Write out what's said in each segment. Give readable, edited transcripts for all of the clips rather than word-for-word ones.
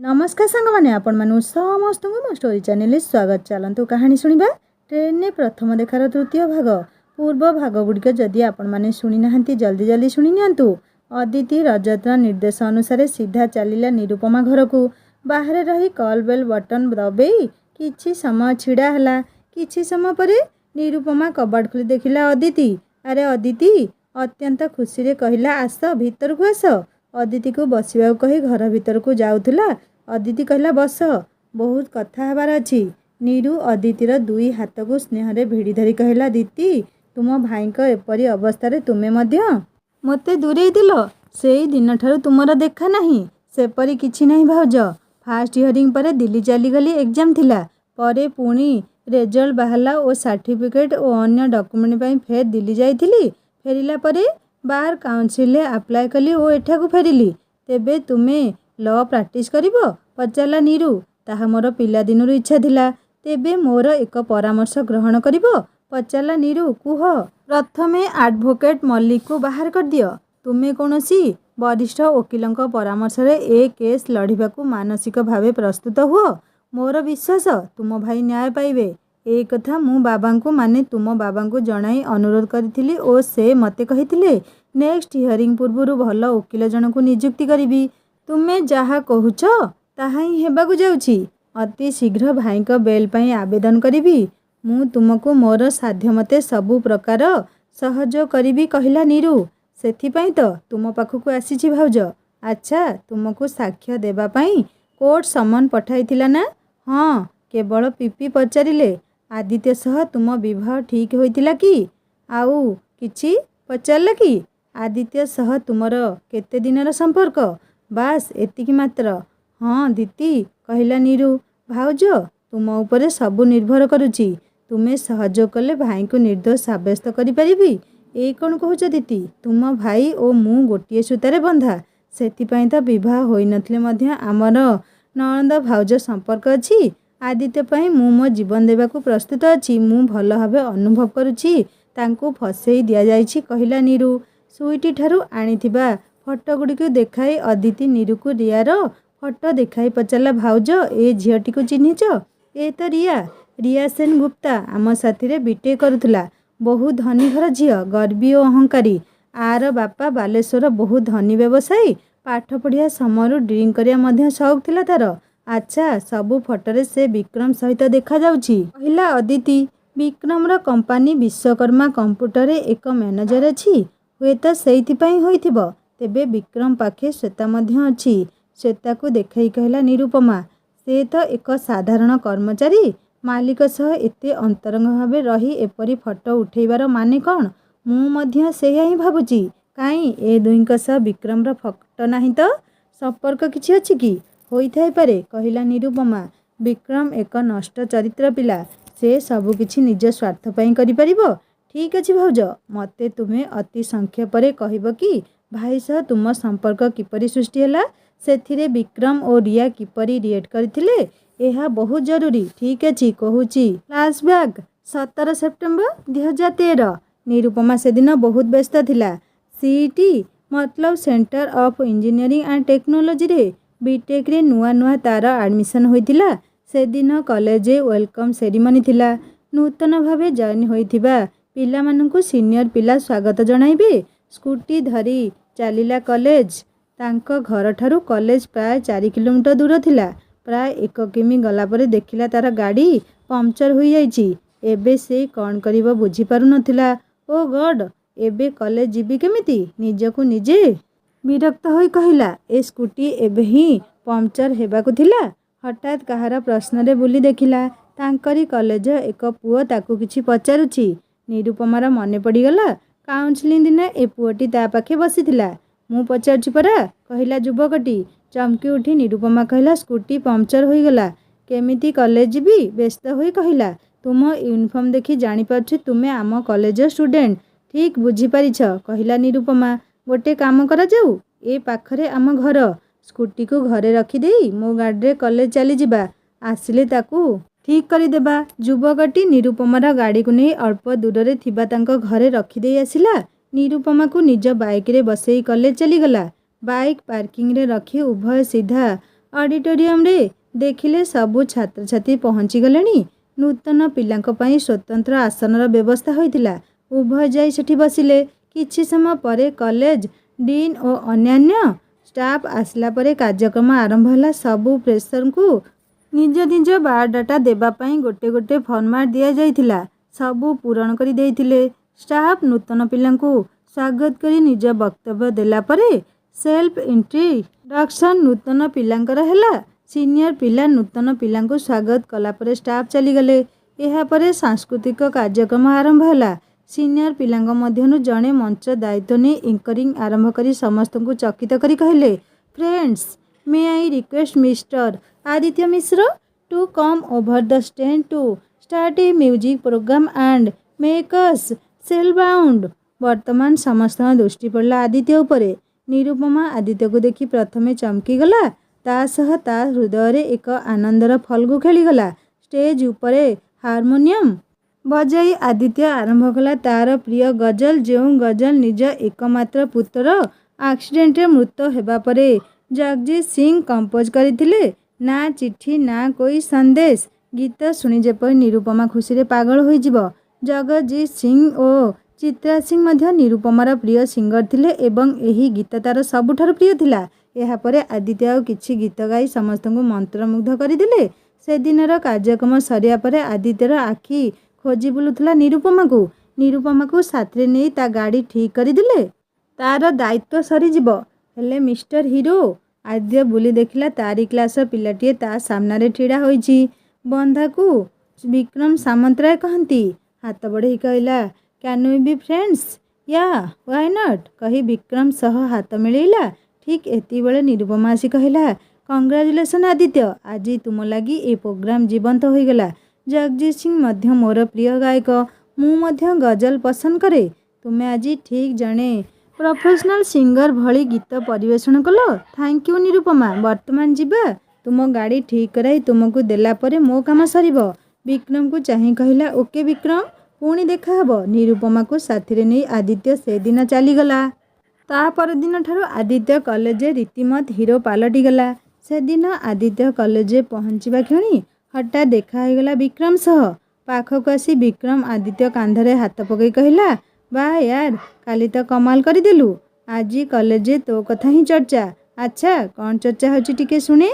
नमस्कार सांग मैंने आपण मानू समस्त मो स्टोरी चैनल स्वागत। चलतु कहानी शुणा। ट्रेन ने प्रथम देखार तृतीय भाग पूर्व भाग गुड़िक जदि आपण मैंने शुणी ना जल्दी जल्दी शुणी नियंतु। अदिति रजतर निर्देश अनुसार सीधा चलिला निरुपमा घर को। बाहर रही कॉल बेल बटन दबेई किछि समय छिड़ा हला। किछि समय पर निरुपमा कबाड़ खोली देखिला अदिति। अरे अदिति अत्यंत खुशी रे कहिला आस भीतर को आस। अदिति को बसवा कही घर भीतर को जाउथला। अदिति कहला बस बहुत कथा हबार अछि। नीरू अदितिर दुई हाथ को स्नेह भिड़ी धरी कहला दीति तुम भाई को एपरी अवस्था तुमे मते दूरे दिल से दिन ठारू तुमर देखा नहीं सेपरी किछि नहीं भाउज। फास्ट हियरिंग पर दिल्ली चलीगली एग्जाम थिला परे पुणी रेजल्ट बाहला और सर्टिफिकेट और अन्य डॉक्यूमेंट पर फेर दिल्ली जाइथिली। फेरिला परे बार काउंसिल अप्लाई कली और एठाकू फेरिली। तेबे तुमे लॉ प्रैक्टिस करिबो पचारला नीरू। ताहा मोर पिला दिनर इच्छा थिला। तेबे मोर एक परामर्श ग्रहण करिबो पचारला नीरू। कुह प्रथमे एडवोकेट मल्लिक को बाहर कर दियो। तुमे कोनोसी वरिष्ठ वकील परामर्श रे ए केस लड़िबाकू मानसिक भावे प्रस्तुत हुओ। मोर विश्वास तुम भाई न्याय पाइबे। ए कथा मु बाबा को माने तुम बाबा को जणाई अनुरोध करिथिली और से मते कहिथिले नेक्स्ट हियरिंग पूर्वरु भल वकील जन को नियुक्ति करिबी। तुमे जहा कहूच ताहा ही हेबाकू जाउची। अति शीघ्र भाई को बेल पई आवेदन करिबी। मु तुमको मोर साध्य मते सबु प्रकार सहयोग करिबी कहला नीरू। सेथिपई तो तुम पाखकू आसीछि भाउज। अच्छा तुमको साक्ष्य देबा पई कोर्ट समन पठाइथिला ना? हाँ केवल पीपी पचारिले आदित्य सह तुम विवाह ठीक होइतिला कि आउ किछि पचारला कि? आदित्य सह तुमर केते दिनर संपर्क? बास एतिकी मात्र। हाँ दीति कहला नीरू। भाउज तुम उपरे सबु निर्भर करुची। तुमे सहयोग कले भाई को निर्दोष साब्यस्त करि परिबी। ए कोन कहूच दीति? तुम भाई और मु गोटिए सूतारे बंधा। सेतिपई तो विवाह होई नथले मध्य आमर नणंद भाउज संपर्क अछि। आदित्य पई मु मो जीवन देबाकू प्रस्तुत अछि। मु भल भावे अनुभव करुछि तांको फसेई दिया जाइछि कहला नीरू। सुईटी ठारू आनिथिबा फोटो गुडी को देखाई अदिति नीरू को रियार फोटो देखाई पचारला भाउज ए झीटी को चिन्हिच? ए तो रिया सेन गुप्ता आम साथी बीटे करुला। बहुत धनी घर झील गर्वी और अहंकारी। आर बापा बालेश्वर बहुत धनी व्यवसायी। पाठ पढ़िया समय ड्रिंक करिया शौक थिला तार। अच्छा सबु फोटोरे से विक्रम सहित देखा जाउची कहला अदिति। विक्रमर कंपानी विश्वकर्मा कंप्यूटर एक मैनेजर अछि। हुए तो सेइथिपई होइथिबो। तेबे विक्रम पाखे श्वेता मध्य अछि। श्वेता को देखाई कहला निरुपमा से तो एक साधारण कर्मचारी। मालिक सह एते अंतरंग भावे रही एपरी फोटो उठेबार माने कौन? मु मध्य सेया ही भाबुची। काई ए दुईंक सह विक्रमर फोटो नाही तो संपर्क किछि अछि कि? होई थाई पारे कहला निरुपमा। विक्रम एक नष्ट चरित्र पिला। से सबु किछि निज स्वार्थ पई करि परिबो। ठीक अछि भाउज मते तुमे अति संक्षेप रे कहबो कि भाई सह तुम संपर्क किपरि सृष्टि हला? सेथिरे विक्रम और रिया किपरि रिएक्ट करथिले? एहा बहुत जरूरी। ठीक अछि कहूची। Flashback 17 September 2013। निरुपमा से दिन बहुत व्यस्त थिला। सीईटी मतलब centre of engineering and technology रे बीटेक रे नुआ नुआ तार एडमिशन होइतिला। से दिन कॉलेज वेलकम सेरेमनी थिला। नूतन भावे जॉइन होइथिबा पिला माननकु सीनियर पिला स्वागत जणाइबे। स्कूटी धरी चलिला कॉलेज। तांको घर ठारू कॉलेज प्राय 4 किलोमीटर दूर थिला। प्राय 1 किमी गला परे देखिला तार गाड़ी पंक्चर होई जाइछि। एबे से कौन करिबो बुझी पारु नथिला। ओ गॉड एबे कॉलेज जीबी केमिति? निजको निजे विरक्त होई कहिला ए स्कूटी एबे ही पंक्चर हेबाकू थिला। हठात कहार प्रश्न रे बुली देखिला तांकरी कॉलेज एक पुओ ताकू किछि पचारुछि। निरुपमार मने पड़ीगला काउंसलिंग दिन ए पुओटी ता पाखे बसिथिला। मु पचारुछि परा कहिला युवकटी। चमकी उठी निरुपमा कहला स्कूटी पंक्चर होई गला केमिति कॉलेज जीबी? व्यस्त होई कहिला तुम यूनिफॉर्म देखि जानि पारछि तुमे आम कॉलेज स्टूडेंट। ठीक बुझी पारिछ कहिला निरुपमा। गोटे काम करा जाऊ ए पाखरे आम घर। स्कूटी को घरे रखी देई मो गाड़ी रे कॉलेज चली जिबा। आसिले ताकू ठीक करी देबा। युवकटी निरुपमार गाड़ी को नहीं अल्प दूर रे थिबा तांको घरे रखी देई आसिला। निरुपमा को निज बाइक रे बसेई कॉलेज चली गला। बाइक पार्किंग रे रखी उभय सीधा ऑडिटोरियम रे देखिले सबु छात्र छात्री पहुँची गलेनी। नूतन पिलांक पई स्वतंत्र आसनर व्यवस्था होइतिला। उभय जाई सेठी बसिले। किछि समय परे कॉलेज डीन और अन्यान्य स्टाफ आसला परे कार्यक्रम आरंभ होला। सबु प्रेसर को निज निज बायोडाटा देबा पई गोटे गोटे फॉर्मेट दिया जाइतिला। सबु पूरण करी देइतिले। स्टाफ नूतन पिलांकु स्वागत करी निज वक्तव्य देला परे सेल्फ इंट्रोडक्शन नूतन पिलांकर हैला। सीनियर पिला नूतन पिलांकु स्वागत कला परे स्टाफ चली गले। एहा परे सांस्कृतिक कार्यक्रम आरंभ होला। सीनियर पिलांक मध्यनु जणे मंच दायित्व ने एंकरिंग आरंभ करी समस्त को चकित करी कहले, friends may I request mister Aditya Mishra to come over the stage to start a music programme and make us spellbound. वर्तमान समस्त दृष्टि पड़ला आदित्य उपरे। निरुपमा आदित्य को देखी प्रथमे चमकी गला। ता सह ता हृदय रे एक आनंदर फल्गु खेलीगला। स्टेज उपरे हारमोनियम बजाई आदित्य आरंभ कला तार प्रिय गजल। जो गजल निज एकमात्र पुत्र एक्सीडेंट रे मृत्यु हेबा परे जगजीत सिंह कंपोज करथिले। ना चिट्ठी ना कोई संदेश। गीत शुणी जेपरि निरुपमा खुशी रे पागल होई जिवो। जगजीत सिंह और चित्रा सिंह मध्य निरुपमार प्रिय सिंगर थिले एवं एही गीत तार सबुठार प्रिय थिला। एहा परे आदित्य आउ किछि गीत गाई समस्त को मंत्रमुग्ध करदिले। से दिनर कार्यक्रम सरिया परे आदित्यर आखि खोजी बुलुथला निरुपमा को साथरे नहीं ता गाड़ी ठीक करदिले। तार दायित्व सरी जिवो। हेले मिस्टर हीरो आदित्य बुली देखिला तारी क्लास पिलाटीए ता सामने ठिड़ा होईची। बंधा को विक्रम सामंतराय कहती। हाथ बढ़े कहला, कैन वी बी फ्रेंड्स? या व्हाई नॉट कही विक्रम सह हाथ मिलेला। ठीक एति बेले निरुपमा आसी कहला, कंग्रेचुलेसन आदित्य, आज तुम लगी ए प्रोग्राम जीवंत हो गला। जगजीत सिंह मध्य मोर प्रिय गायक। मु मध्य गजल पसंद करे। तुम्हें आज ठीक जने प्रोफेशनल सिंगर भली गीत परिवेषण कल। Thank you Nirupama. वर्तमान जीवा तुम गाड़ी ठीक कराई तुमको देला परे मो काम सरीबो। विक्रम को चाहे कहला, ओके विक्रम पुणी देखा हबो। निरुपमा को साथी नहीं आदित्य से दिन चलीगला। ता पर दिन ठारू आदित्य कॉलेज रीतिमत हीरो पलटि गला। से दिन आदित्य कॉलेज पहुँचवा क्षणी हठात देखा गला विक्रम सह। पाखक आसी विक्रम आदित्य कांधरे हाथ पकई कहला, वाह यार काली तो कमाल करदेलु। आज कॉलेज तो कथा ही चर्चा। अच्छा कौन चर्चा होची टिके सुने?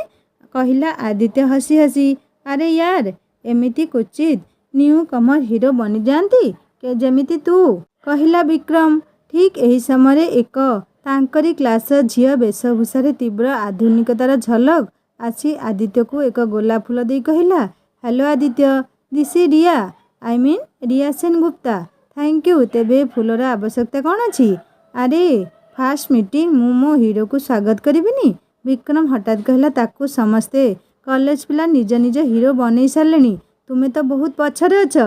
कहला आदित्य हसी हसी। अरे यार एमिति क्वचित न्यू कमर हीरो बनी जाती के जेमिति तू, कहला विक्रम। ठीक यही समय एक तांकरी क्लास झील वेशभूषा तीव्र आधुनिकतार झलक आसी आदित्य को एक गोलाप फूल दे कहला, hello Aditya this is Riya, I mean Riya Sen Gupta. Thank you. तेबे फूलर आवश्यकता कौन अच्छी? अरे फास्ट मीटिंग मु मो हीरो को स्वागत करिबिनी। विक्रम हठात कहला, ताकू समस्ते कॉलेज पिला निज निज हीरो बनई सारे। तुम्हें तो बहुत पछरे अछ।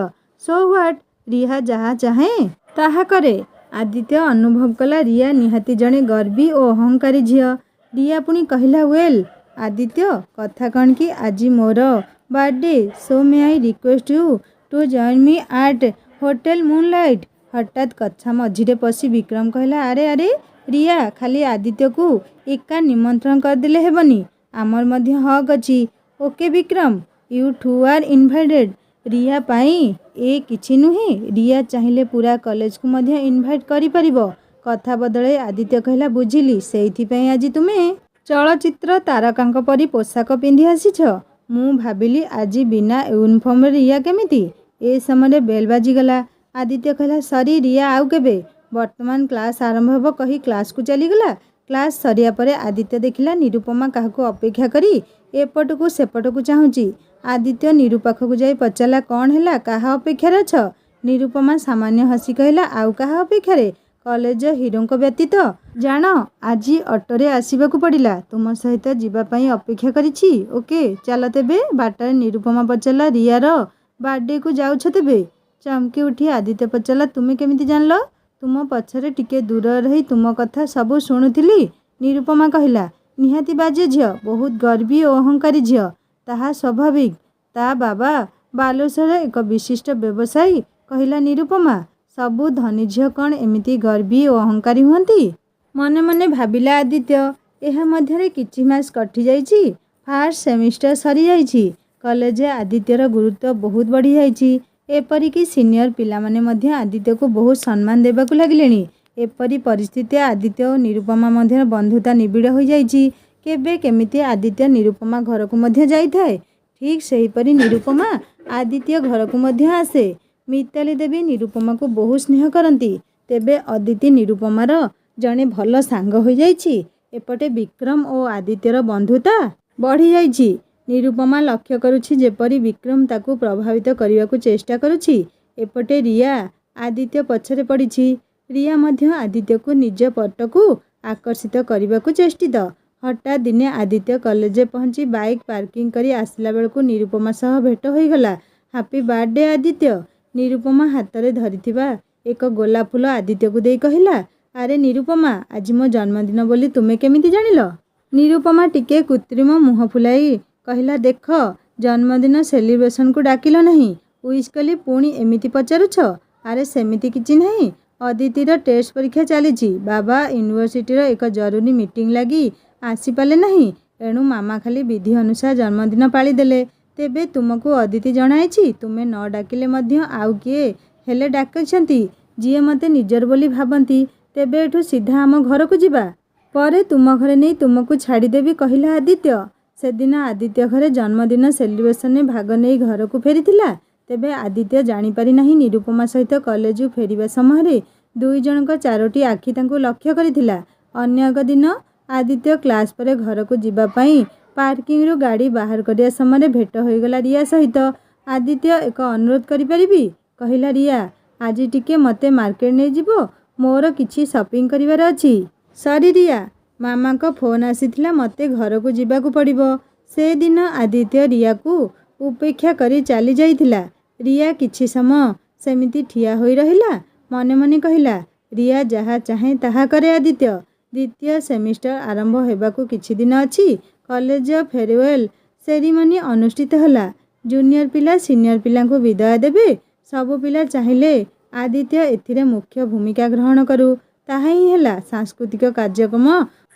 सो व्हाट, रिया जहाँ चाहे ताहा करे। आदित्य अनुभव कला रिया निहाती जड़े गर्वी और अहंकारी झील। रिया पुणी कहला, वेल आदित्य कथा कौन कि आज मोर birthday, so may I request you to join me at hotel moonlight. हठात कथा मझीरे पशि विक्रम कहला, अरे अरे रिया खाली आदित्य को एका निमंत्रण करदेले हेबनी, आमर मध्य हक अछि। Okay Vikram you two are invited. Riya पाई ए किछि नुहे। रिया चाहिए पूरा कॉलेज को मध्य इनवाइट करि परिबो। कथा बदले आदित्य कहला, बुझिली सेइथिपई आज तुमे चलचित्र तारकांक परी पोशाक पिंधि आसीछ। मु भाबिली आज बिना यूनिफॉर्म रिया केमिति। ए समय बेल बाजिगला। आदित्य कहला, सरी रिया आउ केबे, वर्तमान क्लास आरंभ होब कही क्लास को चलीगला। क्लास सरिया परे आदित्य देखिला निरुपमा काहाको अपेक्षा करी एपट को सेपट को चाहूची। आदित्य निरु पाखक जाई पचाला, कौन हैला काहा अपेक्षा अछ? निरुपमा सामान्य हसी कहला, आउ काहा अपेक्षा? कॉलेज हीरो व्यतीत जान आज ऑटोरे आसवाक पड़ा। तुम सहित जीवाई अपेक्षा करिछि। ओके चल तेबे। बाटर निरुपमा पचारा, रियार बर्थडे को जाउछ तेबे? चमकी उठी आदित्य पचारा, तुम्हें केमिति जानल? तुम पछरे टिके दूर रही तुम कथा सबू शुणुथिली। निरुपमा कहला, निहाती बाजे झील, बहुत गर्वी और अहंकारी झील, ताहा स्वाभाविक। ता बाबा बालेश्वर एक विशिष्ट व्यवसायी, कहला निरुपमा। सबू धनी झील कौन एमिति गर्वी और अहंकारी हुंती? मने मने भाबिला आदित्य। एहा मध्यरे किछि मास कटि जाइछि। फास्ट सेमिस्टर सरी जाइछि। कॉलेज आदित्यर गुरुत्व बहुत बढ़ी जाइछि। एपरिकी सीनियर पिलामाने मध्य आदित्य को बहुत सम्मान देबाकू लागिलेଣି। एपरी परिस्थिति आदित्य और निरुपमा मध्य बंधुता निबिड़ हो जाइछि। केबे केमिति आदित्य निरुपमा घर को मध्य जाइथाए, ठीक सेहीपरि निरुपमा आदित्य घर को मध्य आसे। मिताली देवी निरुपमा को बहुत स्नेह करती। तेबे अदिति निरुपमार जड़े भल सांग हो जाइछि। एपटे विक्रम और आदित्यर बंधुता बढ़ी जाइछि। निरुपमा लक्ष्य करुछि जेपरि विक्रम ताकू प्रभावित करने को चेष्टा करुछि। एपटे रिया आदित्य पछरे पड़िछि। रिया मध्य आदित्य को निज पटकू आकर्षित करने को चेष्टित। हठात दिने आदित्य कॉलेज पहुंची बाइक पार्किंग करी आसला बेलू निरुपमा सह भेट हो गला। Happy birthday Aditya. निरुपमा हाथ में धरिथिबा एक गोलाप फूल आदित्य को दे कहला, अरे निरुपमा आज मो जन्मदिन बोली तुमे केमिति जानिल? निरुपमा टिके कृत्रिम मुह फुलाई कहला, देख जन्मदिन सेलिब्रेशन को डाकिल नहीं, उइश कली पुणी एमिति पचारुछ? अरे सेमिति किछि नहीं, अदितिर टेस्ट परीक्षा चली। बाबा यूनिवर्सिटी एक जरूरी मीटिंग लगी आसीपाले नहीं, एणु मामा खाली विधि अनुसार जन्मदिन पाली देले। तेबे तुमको अदिति जणाइछि तुमे न डाकिले मध्य आउ किए हेले डाकिछंती जिए मते निजर बोली भाबंती। तेबे एठु सीधा आम घर को जिबा, परे तुम घरे नहीं तुमको छाड़ीदेवी कहला आदित्य। से दिन आदित्य घरे जन्मदिन सेलिब्रेशन में भाग नहीं घर को फेरीथिला। तेबे आदित्य जानीपारी नहीं निरुपमा सहित कॉलेज फेरिबा समय दुई जनक चारोटी आखि तांको लक्ष्य करिथिला। अन्य एक दिन आदित्य क्लास पर घर को जीवा पाई पार्किंग रु गाड़ी बाहर करिया समय भेट होईगला रिया सहित। आदित्य एक अनुरोध करिपारिबी कहला, रिया आज टिके मते मार्केट नहीं जीवो, मोर किछि शॉपिंग करिवार अछि। सॉरी रिया, मामा को फोन आसीथिला मते घर को जीवाकू पड़िबो। से दिन आदित्य रिया को उपेक्षा करी चली जाइथिला। रिया किछि समय सेमिति ठिया होई रहिला। मने मने कहला, रिया जहा चाहे ताहा करे आदित्य। द्वितीय सेमिस्टर आरंभ हेबाकू किछि दिन अछि। कॉलेज फेयरवेल सेरिमनी अनुष्ठित होला। जूनियर पिला सीनियर पिला को विदाय देबे। सबु पिला चाहिए आदित्य एथिरे मुख्य भूमिका ग्रहण करू। ताहा ही ହେଲା। सांस्कृतिक कार्यक्रम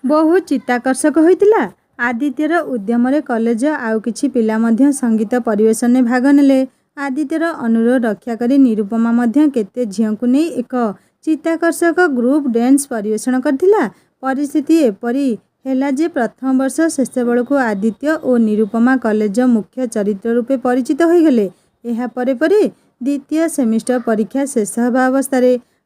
बहुत चित्ताकर्षक होइतिला। आदित्यर उद्यम रे कॉलेज आउ किछि पिला मध्य संगीत परिवेशन में भाग नेले। आदित्यर अनुरोध रक्षा करी निरुपमा मध्य केते झियों को नहीं एक चित्ताकर्षक ग्रुप डांस परिवेशन करथिला। परिस्थिति एपरी हैला जे प्रथम वर्ष शेष बेलू आदित्य और निरुपमा कॉलेज मुख्य चरित्र रूपे परिचित हो गले। एहा परे परे द्वितीय सेमिस्टर परीक्षा शेष होगा अवस्था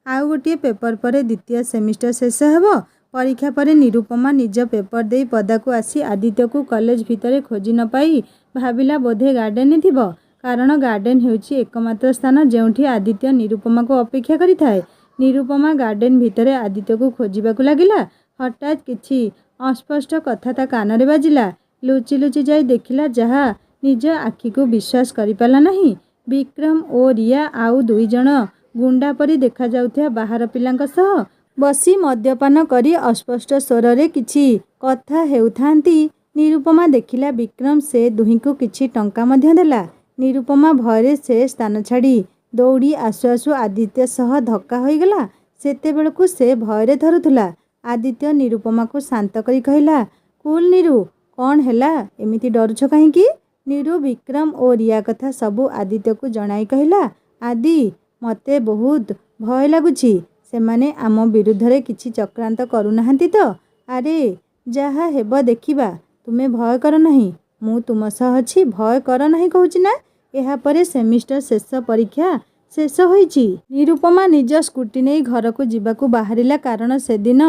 आउ गोटे पेपर पर द्वितीय सेमिस्टर शेष हो। परीक्षा पर निरुपमा निज पेपर दे पदा को आसी आदित्य को कॉलेज भितर खोजी न पाई भाविला बोधे गार्डन थिबो, कारण गार्डन हेउची एकमात्र स्थान जेउठी आदित्य निरुपमा को अपेक्षा करिथाए। निरुपमा गार्डन भितर आदित्य को खोजिबाकू लागिला। हठात किछि अस्पष्ट कथा ता कान रे बाजिला। लुचि लुचि जाई देखिला जहा निज आखि को विश्वास करि पाला नहीं। विक्रम और रिया आउ दुई जण गुंडा परी देखा जाउथिया बाहर पिलांक सह बसी मद्यपान करी अस्पष्ट स्वर रे किछि कथा हेउथांती। निरुपमा देखिला विक्रम से दुही को किछि टंका मध्य देला। निरुपमा भयरे से स्थान छाड़ी दौड़ी आसु आसु आदित्य सह धक्का होईगला। सेते बेलकू से भयरे धरुथुला। आदित्य निरुपमा को शांत करी कहला, कूल निरु, कौन हैला एमिति डरुछ काहींकी? निरु विक्रम और रिया कथा सबू आदित्य को जणाई कहला, आदि मते बहुत भय लगुछि। सेमाने आम विरुद्ध रे किछि चक्रांत करुनाहांती तो? अरे जहा हेब देखिबा, तुमे भय कर नहीं, मु तुम सह अछि, भय कर नहीं कहूछि ना। एहा परे सेमिस्टर शेष परीक्षा शेष होईछि। निरुपमा निज स्कूटी नहीं घर को जीवाकू बाहरिला, कारण से दिन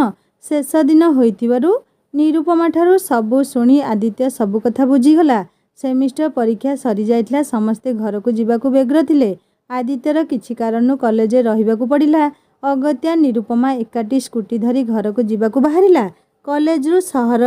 शेष दिन होइथिबारु निरुपमा ठारू सबु सुनी आदित्य सबु कथा बुझीगला। सेमिस्टर परीक्षा सरी जाइथिला। समस्ते घर को जीवाकू व्यग्र थिले। आदित्यर किछि कारणु कॉलेज रहिबाकू पड़िला। अगत्या निरुपमा एकाटी स्कूटी धरी घर को जीवाकू बाहरिला। कॉलेज रु सहर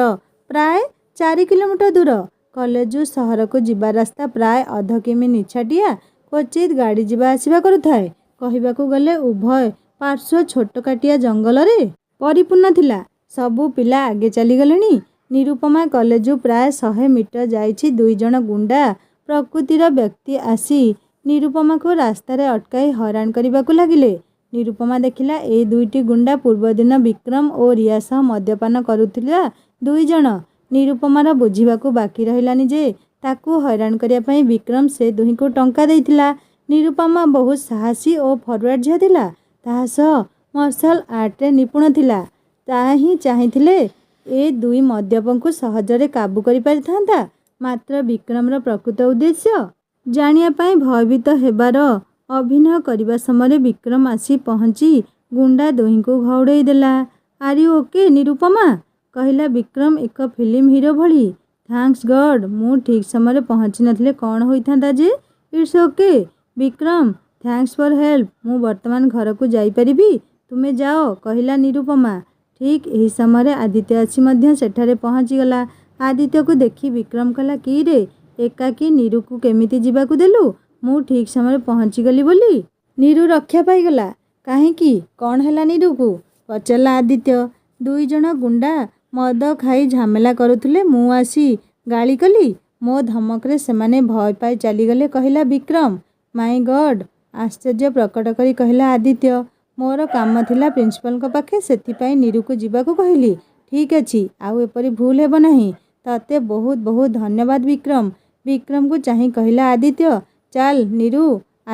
प्राय 4 किलोमीटर दूर। कॉलेज रु सहर को जीवा रास्ता प्राय 1/2 किमी निछाटिया, क्वचित गाड़ी जीवा आसिबा करुथाए। कहिबाकू गले उभय पार्श्व छोट काटिया जंगल रे परिपूर्ण थिला। सबु पिला आगे चली गलेनी। निरुपमा कॉलेज प्राय 100 मीटर जाइछि। दुई जण गुंडा प्रकृतिर व्यक्ति आसी निरुपमा को रास्ता रे अटकाई हैरान करबाकू लागिले। निरुपमा देखिला ए दुईटी गुंडा पूर्व दिन विक्रम और रिया सह मद्यपान करुथिला। दुई जण ନିରୁପମାର ବୁଝିବାକୁ ବାକି ରହିଲାନି ଯେ ତାକୁ ହଇରାଣ କରିବା ପାଇଁ ବିକ୍ରମ ସେ ଦୁହିଁକୁ ଟଙ୍କା ଦେଇଥିଲା। ନିରୁପମା ବହୁତ ସାହସୀ ଓ ଫରୱାର୍ଡ ଝିଅ ଥିଲା। ତାହା ସହ ମାର୍ଶାଲ ଆର୍ଟରେ ନିପୁଣ ଥିଲା। ତାହା ହିଁ ଚାହିଁଥିଲେ ଏ ଦୁଇ ମଦ୍ୟପଙ୍କୁ ସହଜରେ କାବୁ କରିପାରିଥାନ୍ତା। ମାତ୍ର ବିକ୍ରମର ପ୍ରକୃତ ଉଦ୍ଦେଶ୍ୟ ଜାଣିବା ପାଇଁ ଭୟଭୀତ ହେବାର ଅଭିନୟ କରିବା ସମୟରେ ବିକ୍ରମ ଆସି ପହଞ୍ଚି ଗୁଣ୍ଡା ଦୁହିଁଙ୍କୁ ଘଉଡ଼େଇ ଦେଲା। ଆର୍ ୟୁ ଓକେ ନିରୁପମା, କହିଲା ବିକ୍ରମ ଏକ ଫିଲ୍ମ ହିରୋ ଭଳି। ଥ୍ୟାଙ୍କ୍ସ ଗଡ୍, ମୁଁ ଠିକ୍ ସମୟରେ ପହଞ୍ଚି ନଥିଲେ କ'ଣ ହୋଇଥାନ୍ତା ଯେ। It's okay Bikram, thanks for help. ମୁଁ ବର୍ତ୍ତମାନ ଘରକୁ ଯାଇପାରିବି? ତୁମେ ଯାଅ, କହିଲା ନିରୁପମା। ଠିକ୍ ଏହି ସମୟରେ ଆଦିତ୍ୟ ଆସି ମଧ୍ୟ ସେଠାରେ ପହଞ୍ଚିଗଲା। ଆଦିତ୍ୟକୁ ଦେଖି ବିକ୍ରମ କହିଲା, କି ରେ, ଏକାକୀ ନିରୁକୁ କେମିତି ଯିବାକୁ ଦେଲୁ? ମୁଁ ଠିକ୍ ସମୟରେ ପହଞ୍ଚିଗଲି ବୋଲି ନିରୁ ରକ୍ଷା ପାଇଗଲା। କାହିଁକି, କ'ଣ ହେଲା ନିରୁକୁ? ପଚାରିଲା ଆଦିତ୍ୟ। ଦୁଇ ଜଣ ଗୁଣ୍ଡା ମଦ ଖାଇ ଝାମେଲା କରୁଥିଲେ, ମୁଁ ଆସି ଗାଳି କଲି। ମୋ ଧମକରେ ସେମାନେ ଭୟ ପାଇ ଚାଲିଗଲେ, କହିଲା ବିକ୍ରମ। ମାଇଁ ଗଡ୍, ଆଶ୍ଚର୍ଯ୍ୟ ପ୍ରକଟ କରି କହିଲା ଆଦିତ୍ୟ। ମୋର କାମ ଥିଲା ପ୍ରିନ୍ସିପାଲଙ୍କ ପାଖେ, ସେଥିପାଇଁ ନିରୁକୁ ଯିବାକୁ କହିଲି। ଠିକ୍ ଅଛି, ଆଉ ଏପରି ଭୁଲ ହେବ ନାହିଁ। ତତେ ବହୁତ ବହୁତ ଧନ୍ୟବାଦ ବିକ୍ରମ। ବିକ୍ରମକୁ ଚାହିଁ କହିଲା ଆଦିତ୍ୟ। ଚାଲ ନିରୁ।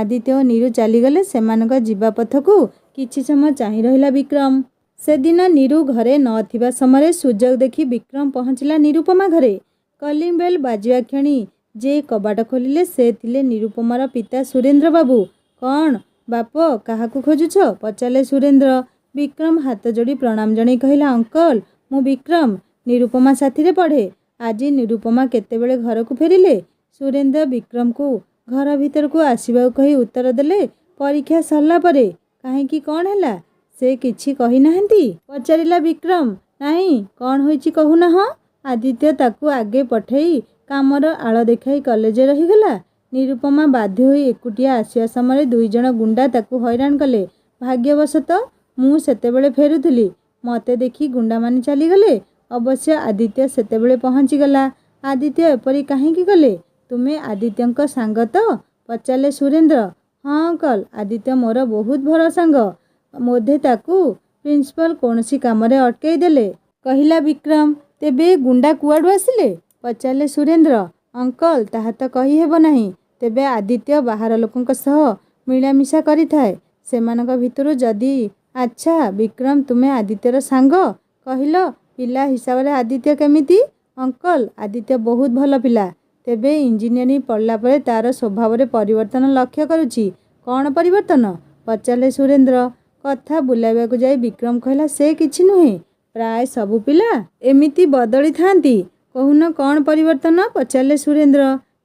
ଆଦିତ୍ୟ ଓ ନିରୁ ଚାଲିଗଲେ। ସେମାନଙ୍କ ଯିବା ପଥକୁ କିଛି ସମୟ ଚାହିଁ ରହିଲା ବିକ୍ରମ। ସେଦିନ ନିରୁ ଘରେ ନଥିବା ସମୟରେ ସୁଯୋଗ ଦେଖି ବିକ୍ରମ ପହଞ୍ଚିଲା ନିରୁପମା ଘରେ। କଲିଂ ବେଲ୍ ବାଜିବା କ୍ଷଣି ଯେ କବାଟ ଖୋଲିଲେ ସେ ଥିଲେ ନିରୁପମାର ପିତା ସୁରେନ୍ଦ୍ର ବାବୁ। କ'ଣ ବାପ, କାହାକୁ ଖୋଜୁଛ? ପଚାରିଲେ ସୁରେନ୍ଦ୍ର। ବିକ୍ରମ ହାତ ଯୋଡ଼ି ପ୍ରଣାମ ଜଣାଇ କହିଲା, ଅଙ୍କଲ, ମୁଁ ବିକ୍ରମ, ନିରୁପମା ସାଥିରେ ପଢ଼େ। ଆଜି ନିରୁପମା କେତେବେଳେ ଘରକୁ ଫେରିଲେ? ସୁରେନ୍ଦ୍ର ବିକ୍ରମକୁ ଘର ଭିତରକୁ ଆସିବାକୁ କହି ଉତ୍ତର ଦେଲେ, ପରୀକ୍ଷା ସରିଲା ପରେ। କାହିଁକି, କ'ଣ ହେଲା? ସେ କିଛି କହିନାହାନ୍ତି? ପଚାରିଲା ବିକ୍ରମ। ନାହିଁ, କ'ଣ ହୋଇଛି କହୁନାହଁ? ଆଦିତ୍ୟ ତାକୁ ଆଗେ ପଠେଇ କାମର ଆଳ ଦେଖାଇ କଲେଜରେ ରହିଗଲା। ନିରୁପମା ବାଧ୍ୟ ହୋଇ ଏକୁଟିଆ ଆସିବା ସମୟରେ ଦୁଇ ଜଣ ଗୁଣ୍ଡା ତାକୁ ହଇରାଣ କଲେ। ଭାଗ୍ୟବଶତଃ ମୁଁ ସେତେବେଳେ ଫେରୁଥିଲି। ମୋତେ ଦେଖି ଗୁଣ୍ଡାମାନେ ଚାଲିଗଲେ। ଅବଶ୍ୟ ଆଦିତ୍ୟ ସେତେବେଳେ ପହଞ୍ଚିଗଲା। ଆଦିତ୍ୟ ଏପରି କାହିଁକି କଲେ? ତୁମେ ଆଦିତ୍ୟଙ୍କ ସାଙ୍ଗ ତ? ପଚାରିଲେ ସୁରେନ୍ଦ୍ର। ହଁ ଅଙ୍କଲ, ଆଦିତ୍ୟ ମୋର ବହୁତ ଭଲ ସାଙ୍ଗ। ବୋଧେ ତାକୁ ପ୍ରିନ୍ସିପାଲ କୌଣସି କାମରେ ଅଟକାଇ ଦେଲେ, କହିଲା ବିକ୍ରମ। ତେବେ ଗୁଣ୍ଡା କୁଆଡ଼ୁ ଆସିଲେ? ପଚାରିଲେ ସୁରେନ୍ଦ୍ର। ଅଙ୍କଲ, ତାହା ତ କହିହେବ ନାହିଁ। ତେବେ ଆଦିତ୍ୟ ବାହାର ଲୋକଙ୍କ ସହ ମିଳାମିଶା କରିଥାଏ। ସେମାନଙ୍କ ଭିତରୁ ଯଦି ଆଚ୍ଛା ବିକ୍ରମ, ତୁମେ ଆଦିତ୍ୟର ସାଙ୍ଗ କହିଲ, ପିଲା ହିସାବରେ ଆଦିତ୍ୟ କେମିତି? ଅଙ୍କଲ, ଆଦିତ୍ୟ ବହୁତ ଭଲ ପିଲା। ତେବେ ଇଞ୍ଜିନିୟରିଂ ପଢ଼ିଲା ପରେ ତା'ର ସ୍ୱଭାବରେ ପରିବର୍ତ୍ତନ ଲକ୍ଷ୍ୟ କରୁଛି। କ'ଣ ପରିବର୍ତ୍ତନ? ପଚାରିଲେ ସୁରେନ୍ଦ୍ର। କଥା ବୁଲାଇବାକୁ ଯାଇ ବିକ୍ରମ କହିଲା, ସେ କିଛି ନୁହେଁ। ପ୍ରାୟ ସବୁ ପିଲା ଏମିତି ବଦଳିଥାନ୍ତି। କହୁନ କ'ଣ ପରିବର୍ତ୍ତନ? ପଚାରିଲେ ସୁରେନ୍ଦ୍ର।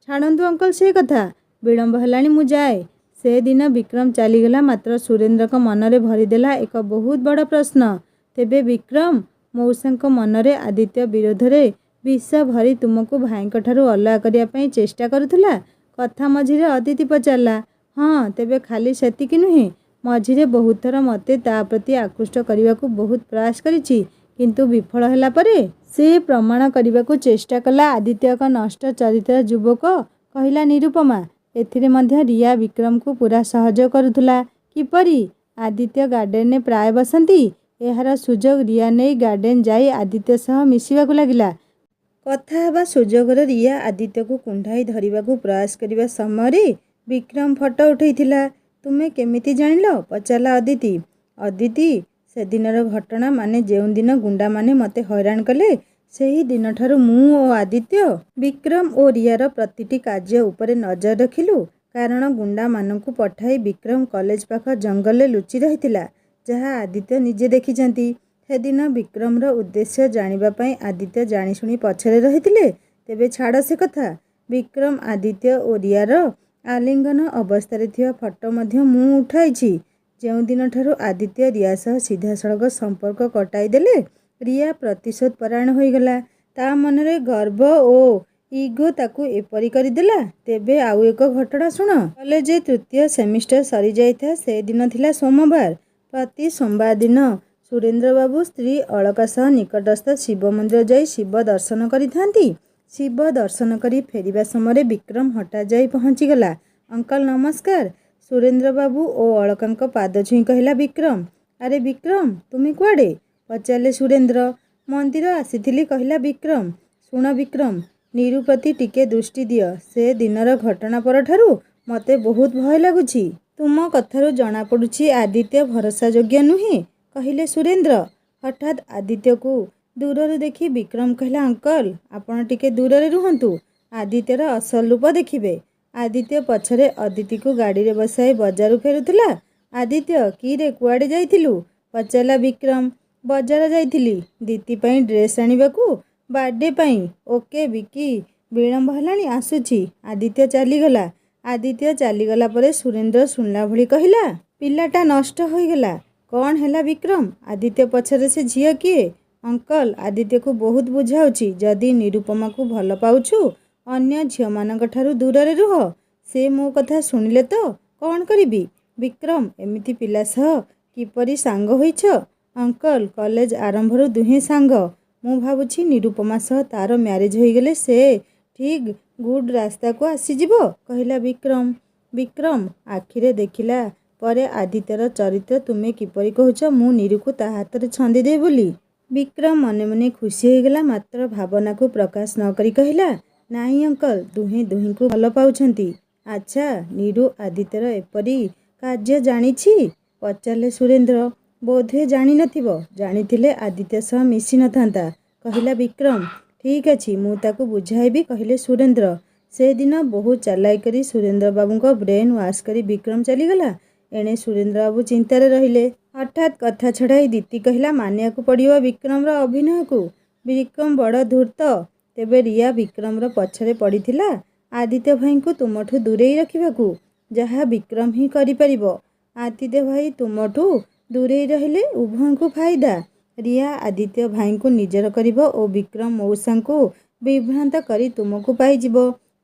ଛାଡ଼ନ୍ତୁ ଅଙ୍କଲ ସେ କଥା। ବିଳମ୍ବ ହେଲାଣି, ମୁଁ ଯାଏ। ସେଦିନ ବିକ୍ରମ ଚାଲିଗଲା। ମାତ୍ର ସୁରେନ୍ଦ୍ରଙ୍କ ମନରେ ଭରିଦେଲା ଏକ ବହୁତ ବଡ଼ ପ୍ରଶ୍ନ। ତେବେ ବିକ୍ରମ ମଉସାଙ୍କ ମନରେ ଆଦିତ୍ୟ ବିରୋଧରେ ବିଷ ଭରି ତୁମକୁ ଭାଇଙ୍କଠାରୁ ଅଲଗା କରିବା ପାଇଁ ଚେଷ୍ଟା କରୁଥିଲା? କଥା ମଝିରେ ଅଦିତି ପଚାରିଲା। ହଁ, ତେବେ ଖାଲି ସେତିକି ନୁହେଁ, ମଝିରେ ବହୁତ ଥର ମୋତେ ତା ପ୍ରତି ଆକୃଷ୍ଟ କରିବାକୁ ବହୁତ ପ୍ରୟାସ କରିଛି, କିନ୍ତୁ ବିଫଳ ହେଲା ପରେ ସେ ପ୍ରମାଣ କରିବାକୁ ଚେଷ୍ଟା କଲା ଆଦିତ୍ୟ ଏକ ନଷ୍ଟ ଚରିତ୍ର ଯୁବକ, କହିଲା ନିରୁପମା। ଏଥିରେ ମଧ୍ୟ ରିୟା ବିକ୍ରମକୁ ପୁରା ସହଯୋଗ କରୁଥିଲା। କିପରି? ଆଦିତ୍ୟ ଗାର୍ଡେନରେ ପ୍ରାୟ ବସନ୍ତି। ଏହାର ସୁଯୋଗ ରିୟା ନେଇ ଗାର୍ଡେନ ଯାଇ ଆଦିତ୍ୟ ସହ ମିଶିବାକୁ ଲାଗିଲା। କଥା ହେବା ସୁଯୋଗରେ ରିୟା ଆଦିତ୍ୟକୁ କୁଣ୍ଢାଇ ଧରିବାକୁ ପ୍ରୟାସ କରିବା ସମୟରେ ବିକ୍ରମ ଫଟୋ ଉଠାଇଥିଲା। ତୁମେ କେମିତି ଜାଣିଲ? ପଚାରିଲା ଅଦିତି। ଅଦିତି, ସେଦିନର ଘଟଣା, ମାନେ ଯେଉଁଦିନ ଗୁଣ୍ଡାମାନେ ମୋତେ ହଇରାଣ କଲେ, ସେହି ଦିନଠାରୁ ମୁଁ ଓ ଆଦିତ୍ୟ ବିକ୍ରମ ଓ ରିୟାର ପ୍ରତିଟି କାର୍ଯ୍ୟ ଉପରେ ନଜର ରଖିଲୁ। କାରଣ ଗୁଣ୍ଡାମାନଙ୍କୁ ପଠାଇ ବିକ୍ରମ କଲେଜ ପାଖ ଜଙ୍ଗଲରେ ଲୁଚି ରହିଥିଲା, ଯାହା ଆଦିତ୍ୟ ନିଜେ ଦେଖିଛନ୍ତି। ସେଦିନ ବିକ୍ରମର ଉଦ୍ଦେଶ୍ୟ ଜାଣିବା ପାଇଁ ଆଦିତ୍ୟ ଜାଣିଶୁଣି ପଛରେ ରହିଥିଲେ। ତେବେ ଛାଡ଼ ସେ କଥା। ବିକ୍ରମ, ଆଦିତ୍ୟ ଓ ରିୟାର ଆଲିଙ୍ଗନ ଅବସ୍ଥାରେ ଥିବା ଫଟୋ ମଧ୍ୟ ମୁଁ ଉଠାଇଛି। ଯେଉଁଦିନଠାରୁ ଆଦିତ୍ୟ ରିୟା ସହ ସିଧାସଳଖ ସମ୍ପର୍କ କଟାଇ ଦେଲେ, ରିୟା ପ୍ରତିଶୋଧ ପରାୟଣ ହୋଇଗଲା। ତା ମନରେ ଗର୍ବ ଓ ଇଗୋ ତାକୁ ଏପରି କରିଦେଲା। ତେବେ ଆଉ ଏକ ଘଟଣା ଶୁଣ। କଲେଜରେ ତୃତୀୟ ସେମିଷ୍ଟର ସରିଯାଇଥାଏ। ସେଦିନ ଥିଲା ସୋମବାର। ପ୍ରତି ସୋମବାର ଦିନ ସୁରେନ୍ଦ୍ରବାବୁ ସ୍ତ୍ରୀ ଅଳକା ସହ ନିକଟସ୍ଥ ଶିବ ମନ୍ଦିର ଯାଇ ଶିବ ଦର୍ଶନ କରିଥାନ୍ତି। ଶିବ ଦର୍ଶନ କରି ଫେରିବା ସମୟରେ ବିକ୍ରମ ହଠାତ୍ ଯାଇ ପହଞ୍ଚିଗଲା। ଅଙ୍କଲ ନମସ୍କାର। ସୁରେନ୍ଦ୍ରବାବୁ ଓ ଅଳକାଙ୍କ ପାଦ ଛୁଇଁ କହିଲା ବିକ୍ରମ। ଆରେ ବିକ୍ରମ, ତୁମେ କୁଆଡ଼େ? ପଚାରିଲେ ସୁରେନ୍ଦ୍ର। ମନ୍ଦିର ଆସିଥିଲି, କହିଲା ବିକ୍ରମ। ଶୁଣ ବିକ୍ରମ, ନିରୁ ପ୍ରତି ଟିକେ ଦୃଷ୍ଟି ଦିଅ। ସେ ଦିନର ଘଟଣା ପରଠାରୁ ମୋତେ ବହୁତ ଭୟ ଲାଗୁଛି। ତୁମ କଥାରୁ ଜଣାପଡ଼ୁଛି ଆଦିତ୍ୟ ଭରସାଯୋଗ୍ୟ ନୁହେଁ, କହିଲେ ସୁରେନ୍ଦ୍ର। ହଠାତ୍ ଆଦିତ୍ୟକୁ ଦୂରରୁ ଦେଖି ବିକ୍ରମ କହିଲା, ଅଙ୍କଲ ଆପଣ ଟିକେ ଦୂରରେ ରୁହନ୍ତୁ, ଆଦିତ୍ୟର ଅସଲ ରୂପ ଦେଖିବେ। ଆଦିତ୍ୟ ପଛରେ ଅଦିତିକୁ ଗାଡ଼ିରେ ବସାଇ ବଜାରରୁ ଫେରୁଥିଲା। ଆଦିତ୍ୟ, କିରେ କୁଆଡ଼େ ଯାଇଥିଲୁ? ପଚାରିଲା ବିକ୍ରମ। ବଜାର ଯାଇଥିଲି ଦିତି ପାଇଁ ଡ୍ରେସ୍ ଆଣିବାକୁ, ବାର୍ଥଡେ ପାଇଁ। ଓକେ ବିକି, ବିଳମ୍ବ ହେଲାଣି, ଆସୁଛି। ଆଦିତ୍ୟ ଚାଲିଗଲା। ଆଦିତ୍ୟ ଚାଲିଗଲା ପରେ ସୁରେନ୍ଦ୍ର ଶୁଣିଲା ଭଳି କହିଲା, ପିଲାଟା ନଷ୍ଟ ହୋଇଗଲା। କ'ଣ ହେଲା ବିକ୍ରମ? ଆଦିତ୍ୟ ପଛରେ ସେ ଝିଅ କିଏ? ଅଙ୍କଲ, ଆଦିତ୍ୟକୁ ବହୁତ ବୁଝାଉଛି, ଯଦି ନିରୁପମାକୁ ଭଲ ପାଉଛୁ ଅନ୍ୟ ଝିଅମାନଙ୍କ ଠାରୁ ଦୂରରେ ରୁହ। ସେ ମୋ କଥା ଶୁଣିଲେ ତ କ'ଣ କରିବି? ବିକ୍ରମ, ଏମିତି ପିଲା ସହ କିପରି ସାଙ୍ଗ ହୋଇଛ? ଅଙ୍କଲ, କଲେଜ ଆରମ୍ଭରୁ ଦୁହେଁ ସାଙ୍ଗ। ମୁଁ ଭାବୁଛି ନିରୁପମା ସହ ତା'ର ମ୍ୟାରେଜ୍ ହୋଇଗଲେ ସେ ଠିକ୍ ଗୁଡ୍ ରାସ୍ତାକୁ ଆସିଯିବ, କହିଲା ବିକ୍ରମ। ବିକ୍ରମ ଆଖିରେ ଦେଖିଲା ପରେ ଆଦିତ୍ୟର ଚରିତ୍ର ତୁମେ କିପରି କହୁଛ ମୁଁ ନିରୁକୁ ତା ହାତରେ ଛନ୍ଦିଦେବି ବୋଲି? ବିକ୍ରମ ମନେ ମନେ ଖୁସି ହୋଇଗଲା, ମାତ୍ର ଭାବନାକୁ ପ୍ରକାଶ ନ କରି କହିଲା, ନାହିଁ ଅଙ୍କଲ, ଦୁହେଁ ଦୁହିଁଙ୍କୁ ଭଲ ପାଉଛନ୍ତି। ଆଚ୍ଛା, ନିରୁ ଆଦିତ୍ୟର ଏପରି କାର୍ଯ୍ୟ ଜାଣିଛି? ପଚାରିଲେ ସୁରେନ୍ଦ୍ର। ବୋଧହୁଏ ଜାଣିନଥିବ, ଜାଣିଥିଲେ ଆଦିତ୍ୟ ସହ ମିଶି ନଥାନ୍ତା, କହିଲା ବିକ୍ରମ। ଠିକ୍ ଅଛି, ମୁଁ ତାକୁ ବୁଝାଇବି, କହିଲେ ସୁରେନ୍ଦ୍ର। ସେଦିନ ବହୁତ ଚାଲାକି କରି ସୁରେନ୍ଦ୍ର ବାବୁଙ୍କ ବ୍ରେନ୍ ୱାଶ୍ କରି ବିକ୍ରମ ଚାଲିଗଲା। ଏଣେ ସୁରେନ୍ଦ୍ର ବାବୁ ଚିନ୍ତାରେ ରହିଲେ। ହଠାତ୍ କଥା ଛଡ଼ାଇ ଦିତି କହିଲା, ମାନିବାକୁ ପଡ଼ିବ ବିକ୍ରମର ଅଭିନୟକୁ। ବିକ୍ରମ ବଡ଼ ଧୂର୍ତ୍ତ। ତେବେ ରିୟା ବିକ୍ରମର ପଛରେ ପଡ଼ିଥିଲା ଆଦିତ୍ୟ ଭାଇଙ୍କୁ ତୁମଠୁ ଦୂରେଇ ରଖିବାକୁ। ଯାହା ବିକ୍ରମ ହିଁ କରିପାରିବ। ଆଦିତ୍ୟ ଭାଇ ତୁମଠୁ ଦୂରେଇ ରହିଲେ ଉଭୟଙ୍କୁ ଫାଇଦା। ରିୟା ଆଦିତ୍ୟ ଭାଇଙ୍କୁ ନିଜର କରିବ ଓ ବିକ୍ରମ ମଉସାଙ୍କୁ ବିଭ୍ରାନ୍ତ କରି ତୁମକୁ ପାଇଯିବ।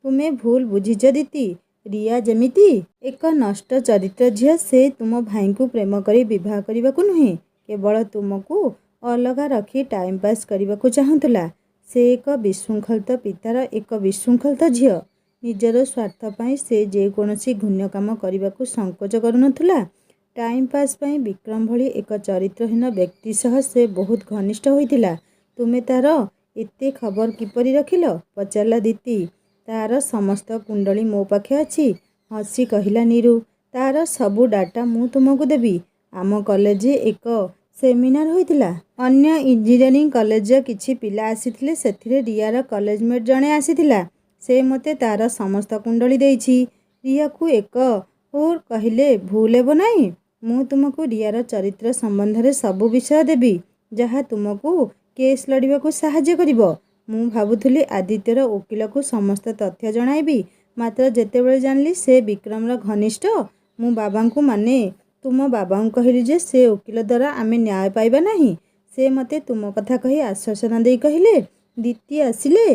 ତୁମେ ଭୁଲ ବୁଝିଛ ଦିତି। ରିୟା ଯେମିତି ଏକ ନଷ୍ଟ ଚରିତ୍ର ଝିଅ, ସେ ତୁମ ଭାଇଙ୍କୁ ପ୍ରେମ କରି ବିବାହ କରିବାକୁ ନୁହେଁ, କେବଳ ତୁମକୁ ଅଲଗା ରଖି ଟାଇମ୍ ପାସ୍ କରିବାକୁ ଚାହୁଁଥିଲା। ସେ ଏକ ବିଶୃଙ୍ଖଳିତ ପିତାର ଏକ ବିଶୃଙ୍ଖଳିତ ଝିଅ। ନିଜର ସ୍ୱାର୍ଥ ପାଇଁ ସେ ଯେକୌଣସି ଘୃଣ୍ୟ କାମ କରିବାକୁ ସଂକୋଚ କରୁନଥିଲା। ଟାଇମ୍ ପାସ୍ ପାଇଁ ବିକ୍ରମ ଭଳି ଏକ ଚରିତ୍ରହୀନ ବ୍ୟକ୍ତି ସହ ସେ ବହୁତ ଘନିଷ୍ଠ ହୋଇଥିଲା। ତୁମେ ତା'ର ଏତେ ଖବର କିପରି ରଖିଲ? ପଚାରିଲା ଦିତି। ତା'ର ସମସ୍ତ କୁଣ୍ଡଳୀ ମୋ ପାଖେ ଅଛି, ହସି କହିଲା ନିରୁ। ତା'ର ସବୁ ଡାଟା ମୁଁ ତୁମକୁ ଦେବି। ଆମ କଲେଜରେ ଏକ ସେମିନାର ହୋଇଥିଲା। ଅନ୍ୟ ଇଞ୍ଜିନିୟରିଂ କଲେଜର କିଛି ପିଲା ଆସିଥିଲେ, ସେଥିରେ ରିୟାର କଲେଜମେଟ୍ ଜଣେ ଆସିଥିଲା। ସେ ମୋତେ ତା'ର ସମସ୍ତ କୁଣ୍ଡଳୀ ଦେଇଛି। ରିୟାକୁ ଏକ ହୁର୍ କହିଲେ ଭୁଲ ହେବ ନାହିଁ। ମୁଁ ତୁମକୁ ରିୟାର ଚରିତ୍ର ସମ୍ବନ୍ଧରେ ସବୁ ବିଷୟ ଦେବି, ଯାହା ତୁମକୁ କେସ୍ ଲଢ଼ିବାକୁ ସାହାଯ୍ୟ କରିବ। ମୁଁ ଭାବୁଥିଲି ଆଦିତ୍ୟର ଓକିଲକୁ ସମସ୍ତ ତଥ୍ୟ ଜଣାଇବି, ମାତ୍ର ଯେତେବେଳେ ଜାଣିଲି ସେ ବିକ୍ରମର ଘନିଷ୍ଠ, ମୁଁ ବାବାଙ୍କୁ ତୁମ ବାବାଙ୍କୁ କହିଲି ଯେ ସେ ଓକିଲ ଦ୍ୱାରା ଆମେ ନ୍ୟାୟ ପାଇବା ନାହିଁ। ସେ ମୋତେ ତୁମ କଥା କହି ଆଶ୍ୱାସନା ଦେଇ କହିଲେ, ଦିତି ଆସିଲେ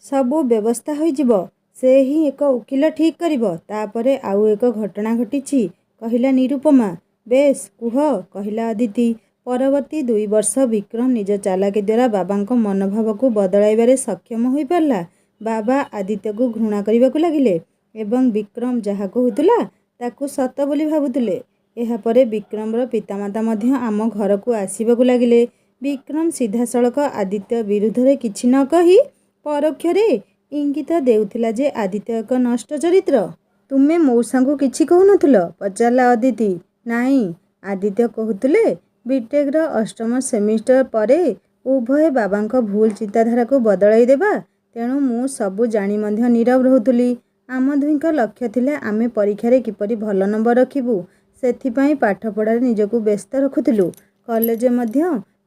ସବୁ ବ୍ୟବସ୍ଥା ହୋଇଯିବ। ସେ ହିଁ ଏକ ଓକିଲ ଠିକ୍ କରିବ। ତାପରେ ଆଉ ଏକ ଘଟଣା ଘଟିଛି, କହିଲା ନିରୁପମା। ବେଶ୍ କୁହ, କହିଲା ଅଦିତି। ପରବର୍ତ୍ତୀ 2 ବର୍ଷ ବିକ୍ରମ ନିଜ ଚାଲାକି ଦ୍ୱାରା ବାବାଙ୍କ ମନୋଭାବକୁ ବଦଳାଇବାରେ ସକ୍ଷମ ହୋଇପାରିଲା। ବାବା ଆଦିତ୍ୟକୁ ଘୃଣା କରିବାକୁ ଲାଗିଲେ ଏବଂ ବିକ୍ରମ ଯାହା କହୁଥିଲା ତାକୁ ସତ ବୋଲି ଭାବୁଥିଲେ। ଏହାପରେ ବିକ୍ରମର ପିତାମାତା ମଧ୍ୟ ଆମ ଘରକୁ ଆସିବାକୁ ଲାଗିଲେ। ବିକ୍ରମ ସିଧାସଳଖ ଆଦିତ୍ୟ ବିରୁଦ୍ଧରେ କିଛି ନ କହି ପରୋକ୍ଷରେ ଇଙ୍ଗିତ ଦେଉଥିଲା ଯେ ଆଦିତ୍ୟ ଏକ ନଷ୍ଟ ଚରିତ୍ର। ତୁମେ ମଉସାଙ୍କୁ କିଛି କହୁନଥିଲ? ପଚାରିଲା ଅଦିତି। ନାହିଁ, ଆଦିତ୍ୟ କହୁଥିଲେ ବିଟେକ୍ର 8ମ ସେମିଷ୍ଟର ପରେ ଉଭୟ ବାବାଙ୍କ ଭୁଲ ଚିନ୍ତାଧାରାକୁ ବଦଳାଇ ଦେବା। ତେଣୁ ମୁଁ ସବୁ ଜାଣି ମଧ୍ୟ ନୀରବ ରହୁଥିଲି। ଆମ ଦୁହିଁଙ୍କ ଲକ୍ଷ୍ୟ ଥିଲା ଆମେ ପରୀକ୍ଷାରେ କିପରି ଭଲ ନମ୍ବର ରଖିବୁ, ସେଥିପାଇଁ ପାଠପଢ଼ାରେ ନିଜକୁ ବ୍ୟସ୍ତ ରଖୁଥିଲୁ। କଲେଜରେ ମଧ୍ୟ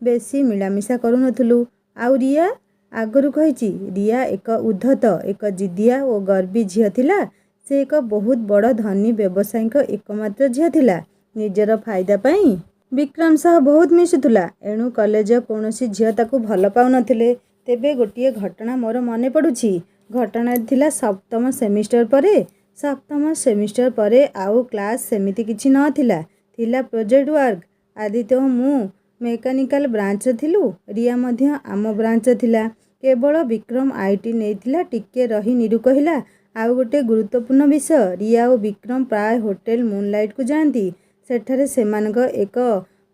ବେଶୀ ମିଳାମିଶା କରୁନଥିଲୁ। ଆଉ ରିୟା? ଆଗରୁ କହିଛି, ରିୟା ଏକ ଉଦ୍ଧତ, ଏକ ଜିଦିଆ ଓ ଗର୍ବୀ ଝିଅ ଥିଲା। ସେ ଏକ ବହୁତ ବଡ଼ ଧନୀ ବ୍ୟବସାୟୀଙ୍କ ଏକମାତ୍ର ଝିଅ ଥିଲା। ନିଜର ଫାଇଦା ପାଇଁ ବିକ୍ରମ ସହ ବହୁତ ମିଶୁଥିଲା। ଏଣୁ କଲେଜର କୌଣସି ଝିଅ ତାକୁ ଭଲ ପାଉନଥିଲେ। ତେବେ ଗୋଟିଏ ଘଟଣା ମୋର ମନେ ପଡ଼ୁଛି। ଘଟଣାଟି ଥିଲା 7ମ ସେମିଷ୍ଟର ପରେ। 7ମ ସେମିଷ୍ଟର ପରେ ଆଉ କ୍ଲାସ୍ ସେମିତି କିଛି ନଥିଲା। ଥିଲା ପ୍ରୋଜେକ୍ଟ ୱାର୍କ। ଆଦିତ୍ୟ ଓ ମୁଁ ମେକାନିକାଲ ବ୍ରାଞ୍ଚରେ ଥିଲୁ। ରିୟା ମଧ୍ୟ ଆମ ବ୍ରାଞ୍ଚର ଥିଲା। କେବଳ ବିକ୍ରମ IT ନେଇଥିଲା। ଟିକେ ରହି ନିରୁ କହିଲା, ଆଉ ଗୋଟେ ଗୁରୁତ୍ୱପୂର୍ଣ୍ଣ ବିଷୟ, ରିୟା ଓ ବିକ୍ରମ ପ୍ରାୟ ହୋଟେଲ ମୁନଲାଇଟକୁ ଯାଆନ୍ତି। ସେଠାରେ ସେମାନଙ୍କ ଏକ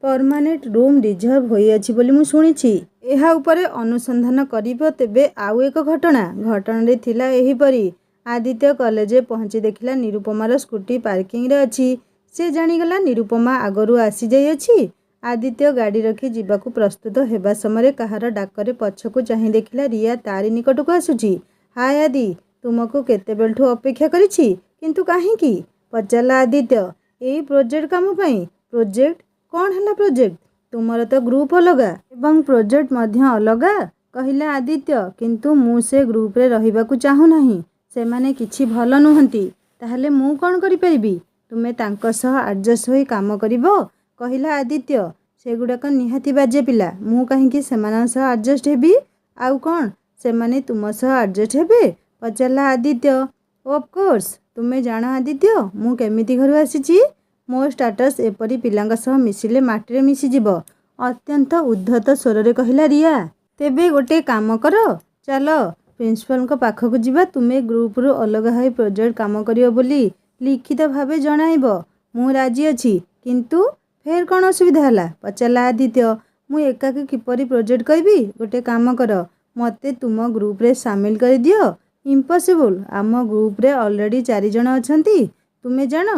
ପରମାନେଣ୍ଟ ରୁମ୍ ରିଜର୍ଭ ହୋଇଅଛି ବୋଲି ମୁଁ ଶୁଣିଛି। ଏହା ଉପରେ ଅନୁସନ୍ଧାନ କରିବ। ତେବେ ଆଉ ଏକ ଘଟଣାରେ ଥିଲା ଏହିପରି। ଆଦିତ୍ୟ କଲେଜରେ ପହଞ୍ଚି ଦେଖିଲା ନିରୁପମାର ସ୍କୁଟି ପାର୍କିଂରେ ଅଛି। ସେ ଜାଣିଗଲା ନିରୁପମା ଆଗରୁ ଆସିଯାଇଅଛି। ଆଦିତ୍ୟ ଗାଡ଼ି ରଖି ଯିବାକୁ ପ୍ରସ୍ତୁତ ହେବା ସମୟରେ କାହାର ଡାକରେ ପଛକୁ ଚାହିଁ ଦେଖିଲା ରିୟା ତାରି ନିକଟକୁ ଆସୁଛି। ହାୟ ଆଦି, ତୁମକୁ କେତେବେଳଠୁ ଅପେକ୍ଷା କରିଛି, କିନ୍ତୁ କାହିଁକି? ପଚାରିଲା ଆଦିତ୍ୟ। ଏଇ ପ୍ରୋଜେକ୍ଟ କାମ ପାଇଁ। ପ୍ରୋଜେକ୍ଟ? କ'ଣ ହେଲା ପ୍ରୋଜେକ୍ଟ? ତୁମର ତ ଗ୍ରୁପ ଅଲଗା ଏବଂ ପ୍ରୋଜେକ୍ଟ ମଧ୍ୟ ଅଲଗା, କହିଲା ଆଦିତ୍ୟ। କିନ୍ତୁ ମୁଁ ସେ ଗ୍ରୁପରେ ରହିବାକୁ ଚାହୁଁନାହିଁ। ସେମାନେ କିଛି ଭଲ ନୁହନ୍ତି। ତାହେଲେ ମୁଁ କ'ଣ କରିପାରିବି? ତୁମେ ତାଙ୍କ ସହ ଆଡ଼ଜଷ୍ଟ ହୋଇ କାମ କରିବ, କହିଲା ଆଦିତ୍ୟ। ସେଗୁଡ଼ାକ ନିହାତି ବାଜେ ପିଲା। ମୁଁ କାହିଁକି ସେମାନଙ୍କ ସହ ଆଡ଼ଜଷ୍ଟ ହେବି? ଆଉ କ'ଣ ସେମାନେ ତୁମ ସହ ଆଡ଼ଜଷ୍ଟ ହେବେ? ପଚାରିଲା ଆଦିତ୍ୟ। ଅଫ୍କୋର୍ସ। ତୁମେ ଜାଣ ଆଦିତ୍ୟ, ମୁଁ କେମିତି ଘରୁ ଆସିଛି? ମୋ ଷ୍ଟାଟସ୍ ଏପରି ପିଲାଙ୍କ ସହ ମିଶିଲେ ମାଟିରେ ମିଶିଯିବ, ଅତ୍ୟନ୍ତ ଉଦ୍ଧତ ସ୍ୱରରେ କହିଲା ରିୟା। ତେବେ ଗୋଟେ କାମ କର, ଚାଲ ପ୍ରିନ୍ସିପାଲଙ୍କ ପାଖକୁ ଯିବା। ତୁମେ ଗ୍ରୁପରୁ ଅଲଗା ହୋଇ ପ୍ରୋଜେକ୍ଟ କାମ କରିବ ବୋଲି ଲିଖିତ ଭାବେ ଜଣାଇବ। ମୁଁ ରାଜି ଅଛି। କିନ୍ତୁ ଫେର କ'ଣ ଅସୁବିଧା ହେଲା? ପଚାରିଲା ଆଦିତ୍ୟ। ମୁଁ ଏକାକି କିପରି ପ୍ରୋଜେକ୍ଟ କରିବି? ଗୋଟେ କାମ କର, ମୋତେ ତୁମ ଗ୍ରୁପରେ ସାମିଲ କରିଦିଅ। ଇମ୍ପସିବୁଲ। ଆମ ଗ୍ରୁପରେ ଅଲରେଡ଼ି 4 ଜଣ ଅଛନ୍ତି। ତୁମେ ଜାଣ,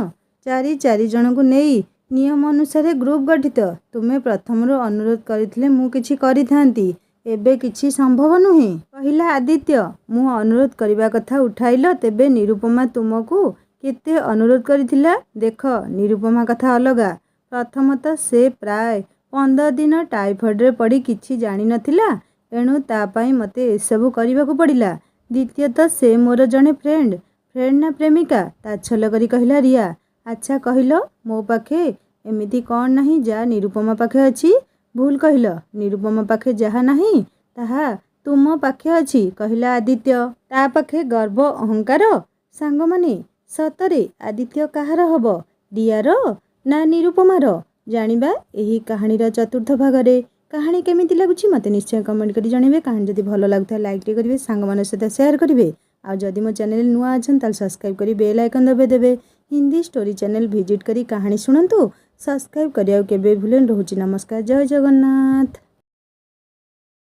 4 ଜଣଙ୍କୁ ନେଇ ନିୟମ ଅନୁସାରେ ଗ୍ରୁପ ଗଠିତ। ତୁମେ ପ୍ରଥମରୁ ଅନୁରୋଧ କରିଥିଲେ ମୁଁ କିଛି କରିଥାନ୍ତି। ଏବେ କିଛି ସମ୍ଭବ ନୁହେଁ, କହିଲା ଆଦିତ୍ୟ। ମୁଁ ଅନୁରୋଧ କରିବା କଥା ଉଠାଇଲ, ତେବେ ନିରୁପମା ତୁମକୁ କେତେ ଅନୁରୋଧ କରିଥିଲା? ଦେଖ, ନିରୁପମା କଥା ଅଲଗା। ପ୍ରଥମତଃ ସେ ପ୍ରାୟ 15 ଦିନ ଟାଇଫଏଡ଼ରେ ପଡ଼ି କିଛି ଜାଣିନଥିଲା, ଏଣୁ ତା ପାଇଁ ମୋତେ ଏସବୁ କରିବାକୁ ପଡ଼ିଲା। ଦ୍ୱିତୀୟତଃ ସେ ମୋର ଜଣେ ଫ୍ରେଣ୍ଡ ନା ପ୍ରେମିକା? ତାଚ୍ଛଲ୍ୟ କରି କହିଲା ରିୟା। ଆଚ୍ଛା କହିଲ, ମୋ ପାଖେ ଏମିତି କ'ଣ ନାହିଁ ଯାହା ନିରୁପମା ପାଖେ ଅଛି? ଭୁଲ କହିଲ। ନିରୁପମା ପାଖେ ଯାହା ନାହିଁ ତାହା ତୁମ ପାଖେ ଅଛି, କହିଲା ଆଦିତ୍ୟ। ତା ପାଖେ ଗର୍ବ, ଅହଙ୍କାର। ସାଙ୍ଗମାନେ, ସତରେ ଆଦିତ୍ୟ କାହାର ହେବ? ରିୟାର ନା ନିରୁପମାର? ଜାଣିବା ଏହି କାହାଣୀର ଚତୁର୍ଥ ଭାଗରେ। କାହାଣୀ କେମିତି ଲାଗୁଛି ମୋତେ ନିଶ୍ଚୟ କମେଣ୍ଟ କରି ଜଣାଇବେ। କାହାଣୀ ଯଦି ଭଲ ଲାଗୁଥାଏ ଲାଇକ୍ଟେ କରିବେ, ସାଙ୍ଗମାନଙ୍କ ସହିତ ସେୟାର କରିବେ। ଆଉ ଯଦି ମୋ ଚ୍ୟାନେଲ ନୂଆ ଅଛନ୍ତି ତାହେଲେ ସବସ୍କ୍ରାଇବ୍ କରି ବେଲ୍ ଆଇକନ୍ ଦବାଇଦେବେ। ହିନ୍ଦୀ ଷ୍ଟୋରି ଚ୍ୟାନେଲ ଭିଜିଟ୍ କରି କାହାଣୀ ଶୁଣନ୍ତୁ। ସବସ୍କ୍ରାଇବ୍ କରିବାକୁ କେବେ ଭୁଲେନି। ରହୁଛି ନମସ୍କାର, ଜୟ ଜଗନ୍ନାଥ।